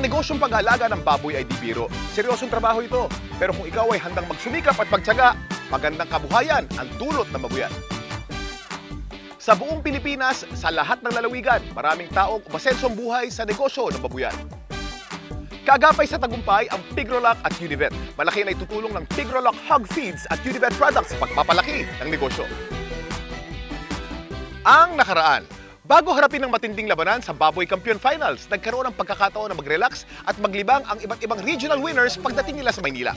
Ang negosyong pag-aalaga ng baboy ay di biro. Seryosong trabaho ito. Pero kung ikaw ay handang magsumikap at magtiyaga, magandang kabuhayan ang dulot ng mabuyan. Sa buong Pilipinas, sa lahat ng lalawigan, maraming taong umasensong buhay sa negosyo ng babuyan. Kaagapay sa tagumpay ang Pigrolac at Univet. Malaki na itutulong ng Pigrolac Hog Feeds at Univet products sa pagpapalaki ng negosyo. Ang nakaraan, bago harapin ng matinding labanan sa Baboy Kampiyon Finals, nagkaroon ng pagkakataon na mag-relax at maglibang ang iba't ibang regional winners pagdating nila sa Maynila.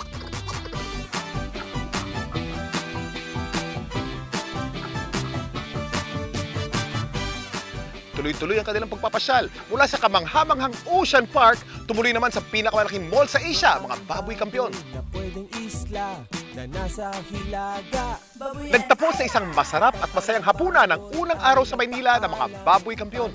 Tuloy-tuloy ang kanilang pagpapasyal. Mula sa kamanghamanghang Ocean Park, tumuloy naman sa pinakamalaking mall sa Asia, mga Baboy Kampiyon. Nagtapos sa isang masarap at masayang hapunan ng unang araw sa Maynila ng mga Baboy Kampiyon.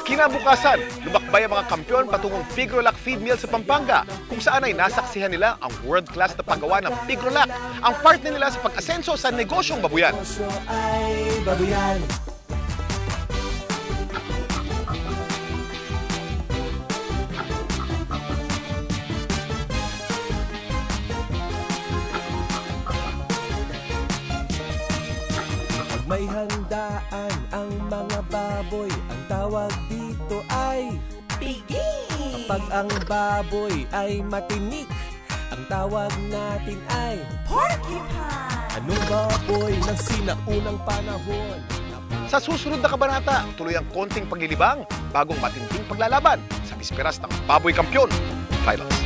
Kinabukasan, lumakbay ang mga kampiyon patungong Pigrolac Feed Mill sa Pampanga, kung saan ay nasaksihan nila ang world-class na paggawa ng Pigrolac, ang partner nila sa pag-asenso sa negosyong babuyan. May handaan ang mga baboy, ang tawag dito ay Pigi! Kapag ang baboy ay matinik, ang tawag natin ay Porcupine! Anong baboy ng sinaunang panahon? Sa susunod na kabanata, tuloy ang konting paglilibang bagong matinding paglalaban sa bisperas ng Baboy Kampiyon Finals.